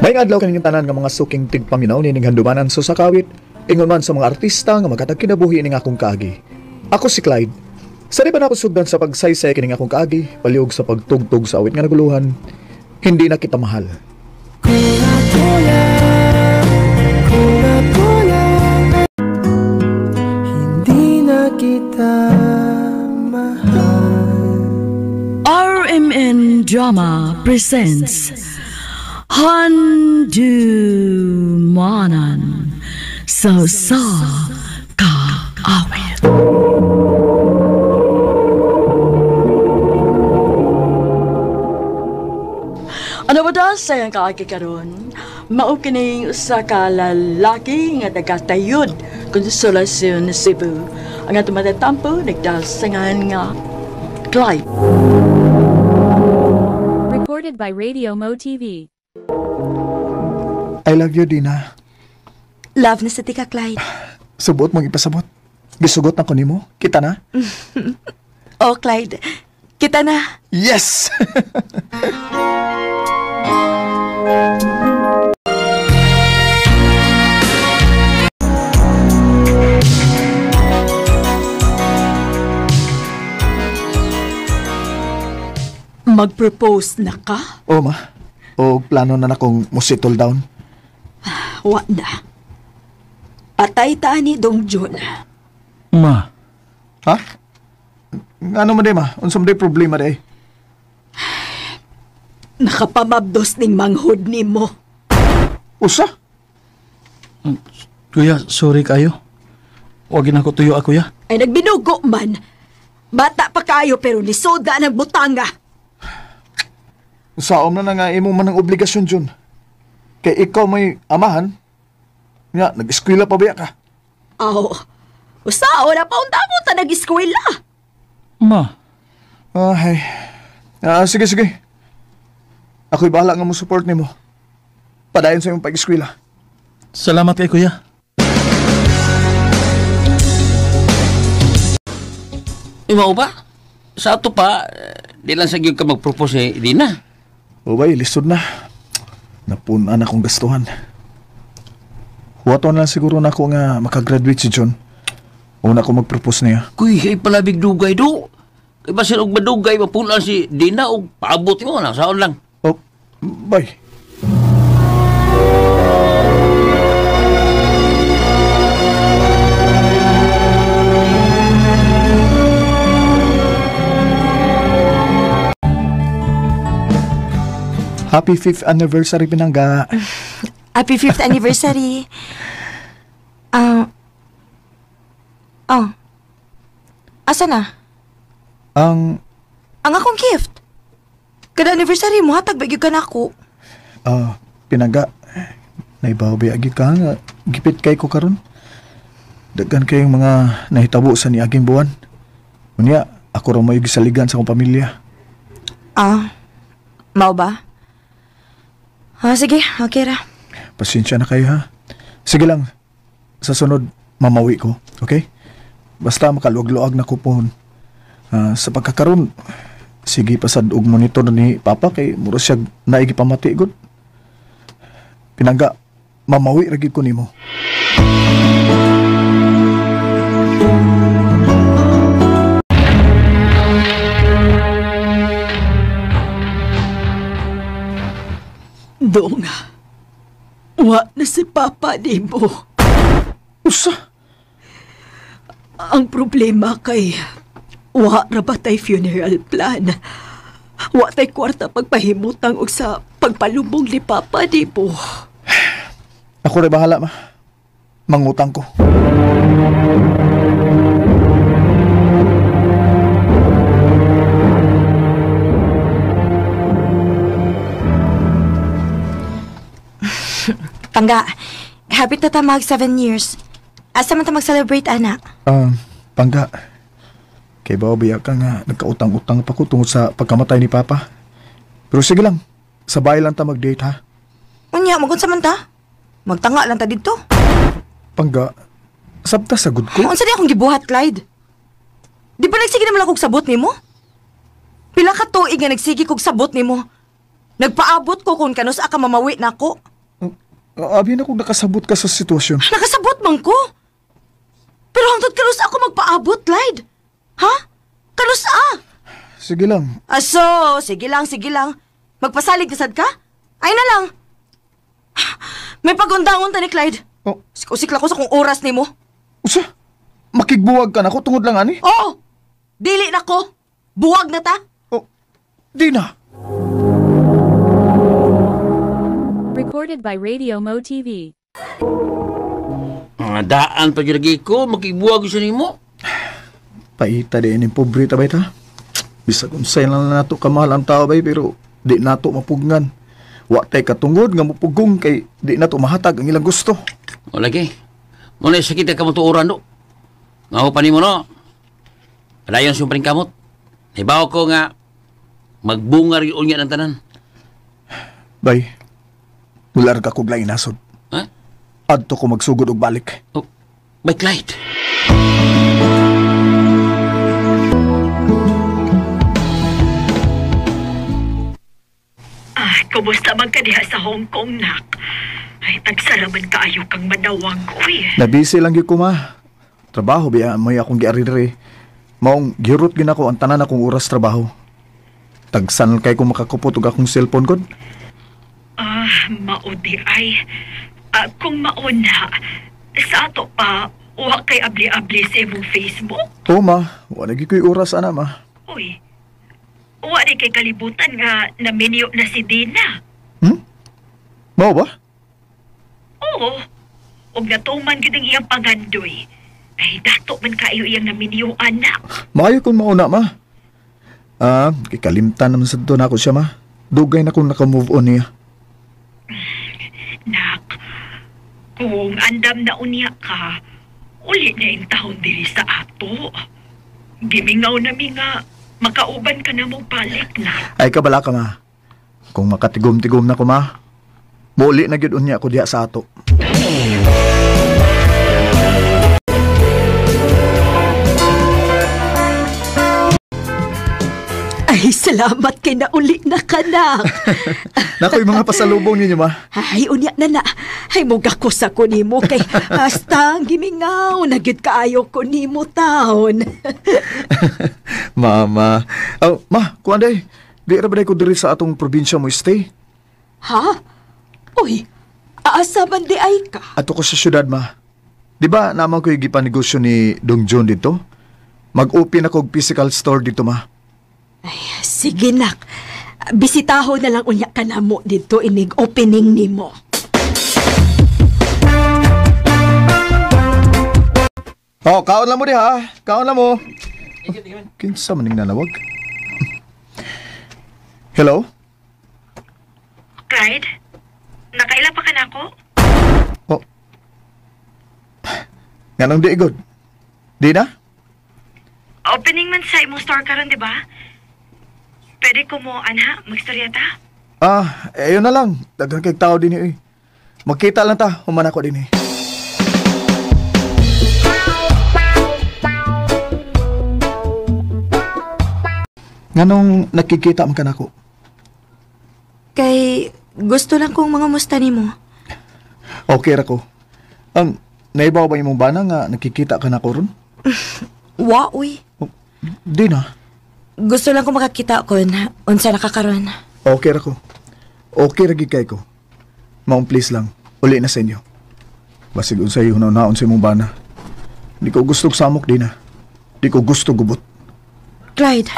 May adlaw kaning tanan nga mga suking tigpaminaw nining handumanan so sa kawit, ingon man sa mga artista nga maghatag kinabuhi ning akong kaagi. Ako si Clyde. Sari ba na ako sugdan sa pagsaysay kining akong kaagi, palihog sa pagtugtog sa awit nga naguluhan, hindi na kita mahal. Hindi na kita mahal. RMN Drama presents Handumanan sa Kaawit. Ano ba daw sayang kaagi karon? Mao kining usa ka lalaki nga taga-Tayud, Consolacion, Cebu. Ang atong matatampo nagdasangan nga Clyde. Recorded by Radio Mo TV. I love you, Dina. Love na sa tika, Clyde. Subot mong ipasabot. Gisugot na ko nimo. Kita na? Oh, Clyde. Kita na. Yes! Mag-propose na ka? O ma, o plano na akong musitol down. Wa na. Patay ta ni Dong John. Ma. Ha? Ano mo di ma? Unsam di problema di? Nakapamabdos ning manghod ni mo. Usa? Kuya, sorry kayo. Huwag na ko tuyo ako, ya. Ay nagbinugo man. Bata pa kayo pero nisoda ng butanga. Saom na nga imo man ang obligasyon dyan. Kay ikaw may amahan. Nga, nag-eskwela pa ba ka? Aw. Usao na paunta-punta ta nag-eskwela. Ma. Ay. Sige. Ako'y bahala nga mo support ni mo. Padayon sa iyong pag-eskwela. Salamat kay kuya. Imaw ba? Sa ato pa, di lang sa gyud ka mag-propose di na. O bay, lisod na. Napunan akong gastuhan. Huwaton lang siguro na ako nga makagraduate si John. Una ko mag-propose niya. Kuy, ay palabig dugay do. Kay basin og madugay, mapunan si Dina og paabot mo na, saon lang. Oh, bay. Happy 5th anniversary, Pinangga. Happy 5th anniversary. Asa na? Ang akong gift. Kada anniversary mo, hatag bagyo ka na ako. Pinangga, naibawabiyagi ka nga. Gipit kay ko karon. Daghan kayong mga nahitabo sa niaging buwan. Unya, ako rin may gisaligan sa akong pamilya. Mau ba? Sige, okay ra. Pasensya na kayo, ha? Sige lang, sa sunod, mamawi ko, okay? Basta makaluag-luag na kupon. Sa pagkakaroon, sige pasad og monitor ni Papa kay mura siya naigi pamati, good? Pinangga, mamawi ragid ko nimo. Dong, wa na si Papa di mo. Usa? Ang problema kay wa ra ba tay funeral plan. Wa tay kwarta pagpahimutang og sa pagpalubong ni Papa di mo. Ako rin bahala, ma. Mangutang ko. Pangga, happy na ta mag 7 years. Asa man ta mag-celebrate, anak? Pangga, kay bawa ka nga nagkautang-utang pa ko tungkol sa pagkamatay ni Papa. Pero sige lang, sabay lang ta mag-date, ha? Unya, magunsa man ta? Magtanga lang ta dito. Pangga, sabta sagod ko. Unsa di akong gibuhat, Clyde? Di ba nagsige naman akong sabot nimo? Pila ka tuig nga nagsige kog sabot nimo. Nagpaabot ko kung kanus aka mamawi na ako. Abi na kung nakasabot ka sa sitwasyon. Nakasabot man ko. Pero hangtod kalos ako magpaabot, Clyde. Ha? Kalos Sige lang. Aso, sige lang. Magpasalig kasad ka? Ay na lang. May pagundangon ta ni Clyde. Oh, Usikla ko sa kung oras ni mo. usa? Makigbuwag ka na ko tungod lang ani? Oo! Dili na ko. Buwag na ta. Oh, di na. Recorded by Radio Mo TV. Mga daan pa dyan lagi ko, makibuwag siya ni mo. Paita din yung pobre ta, bay ta. Bisa kung sa'yo lang na nato kamahal ang tao, bay, pero di nato mapugngan. Wa tay katungod nga mupugong kay di nato mahatag ang ilang gusto. O lagi. Muna sakit ka mo tuuran do. Nga pa ni mo no. Padayon siyong paring kamot. Naibaw ko nga magbungar yun niya ng tanan. Bay, mular ka kog lain nasod. Ha? Adto ko magsugod og balik. Oh, by Clyde. Kumusta man ka diha sa Hong Kong, nak? Ay, tagsaraman kaayo kang madawag, uy. Nabisi lang gyud ko ma. Trabaho biya may akong giarire. Maong girot gina ko ang tanan akong oras trabaho. Tagsan kay ko makakupot og akong cellphone gud. Maudi ay. Kung mauna, sa ato pa, wa kay abli-abli sa imong Facebook? Oo ma, wala gyud ko'y oras ana ma. Uy, wa di kay kalibutan nga naminyo na si Dina. Mao ba? Oo. Og natuman gid ang iyang pangandoy. Ay, dato man kayo iyang naminyo, anak. Maayo kung mauna ma. Kikalimtan naman sa to na ako siya ma. Dugay na kung naka-move on niya. Nak, kung andam na unya ka, uli na yung taon diri sa ato. Gimingaw na mi nga, makauban ka na mo balik na. Ay kabala ka ma. Kung makatigom-tigom na ko ma, muli na gyud unya ako diha sa ato. Ay, salamat kay na uli na ka, nak. Nakoy mga pasalubong ninyo ma. Ay, unya na. Ay, mugakos ako nimo kay hasta ang gimingaw. Nagit kaayo ko nimo taon. Mama. Oh, ma, kuan day. Di ra ba ko diri sa atong probinsya mo stay? Ha? Uy, asa man di ay ka? Ato ko sa syudad ma. Di ba naman ko yung gipanegosyo ni Dong John dito? Mag-open ako og physical store dito ma. Ay, sige nak. Bisitaho na lang unya ka na mo dito inig opening nimo. Oh, kaon lang mo di ha. Kaon lang mo. Kinsa maning nanawag? Hello? Clyde, nakaila pa ka na ako? Oh. Ganong di igod? Di na? Opening man sa imong store karon, di ba? Pwede ko mo, ana, magstorya ta? Ayun na lang. Daghang kay tao din eh. Magkita lang ta, human ako din eh. Nganong nakikita man ka nako? Kay gusto lang kong mga musta nimo. Okay ra ko. Naibaw ba imong bana nga nakikita ka nako ron? Wa, uy. Di na. Gusto lang ko makakita ko na unsa nakakaroon. Okay ra ko. Okay ra gid kay ko. Maong please lang. Uli na sa inyo. Basig unsay hunaw-naon sa imong bana. Di ko gusto samok di na. Di ko gusto gubot. Clyde.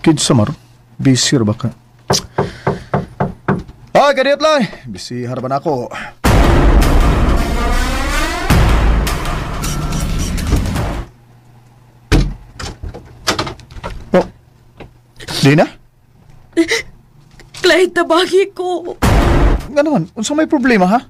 Kid Samar, busy ra ba ka? Ay, kadiyot lang. Busy harapan ako. Oh, di na? Clyde, tabagi ko. Nga naman, unsa may problema ha?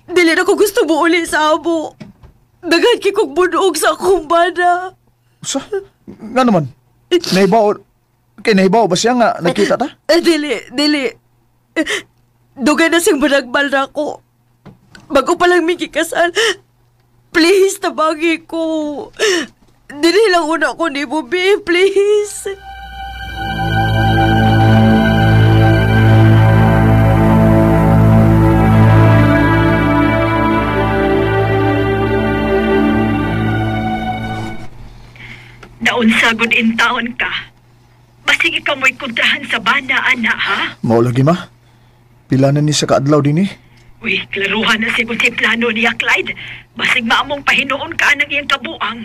Dili na ko gusto mo uli sa abo. Daghan kikog bunog sa akong bana. Sa? Nga naman, naibaw ba siya nga nakita ta? Dili. Dugay na siyang managbal na ako. Bago pa lang may kikasal. Please, tabagi ko. Dili lang una ko ni mo, babe. Please. Naunsagod in taon ka. Basig ikaw mo'y kontrahan sa bana, ana, ha? Mao lagi ma. Pila na ni sa kaadlaw din eh. Uy, klaruhan na siya kung si plano niya, Clyde. Basig maamong pahinoon ka ng iyang kabuang.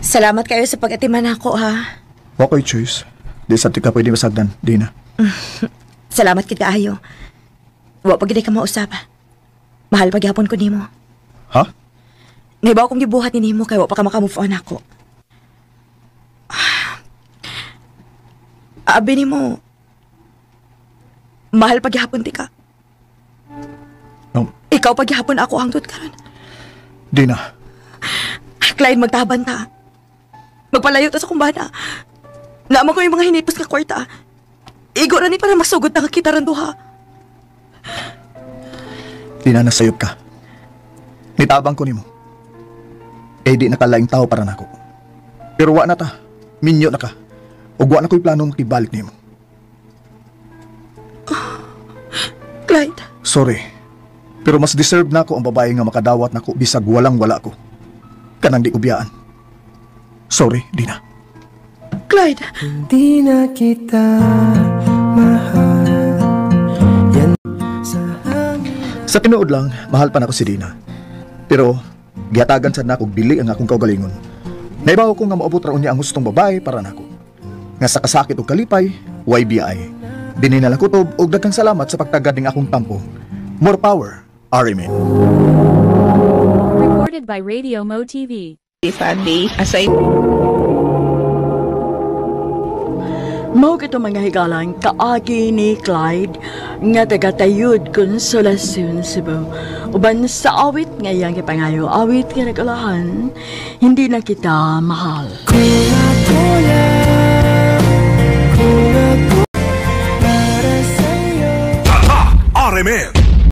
Salamat kayo sa pag-atiman ako, ha? Okay, choice. Di sa ka pwede masagdan, di na. Salamat kita, ayo. Wa pag ka mausap. Mahal paghapon ko nimo. Ha? Naibaw kong gibuhat ni nimo kay wa pa ka makamove on ako. Abi nimo. Mahal paghapon ti ka. Ikaw paghapon ako hangtod karon. Di na. Clyde, magtaban ta. Magpalayo ta sa kumbana. Naman ko yung mga hinipos ka kwarta. Igo na ni para masugod na kita rin duha. Di na nasayop ka. Nitabang ko nimo. Eh di nakalaing tao para nako. Pero wa na ta. Minyo na ka. Ug wa na ko'y planong makibalik nimo. Clyde. Sorry. Pero mas deserve na ako ang babae nga makadawat nako bisag walang wala ko. Kanang di ko biyaan. Sorry, Dina. Clyde. Hindi na kita mahal. Yan sa Sa tinuod lang, mahal pa na ako si Dina. Pero, gihatagan sad na ako dili ang akong kaugalingon. Naibaw ko nga maabot ra unya ang gustong babae para nako. Nga sa kasakit o kalipay, YBI. Dininalang kutob og daghang salamat sa pagtagad ning akong tampo. More power, Arimin. Recorded by Radio Mo TV. Mao kito mga higalang kaagi ni Clyde nga tagatayud Konsolasyon Cebu. Uban sa awit ngayang ipangayo awit nga nagalahan, hindi na kita mahal. para sa'yo. Arimin!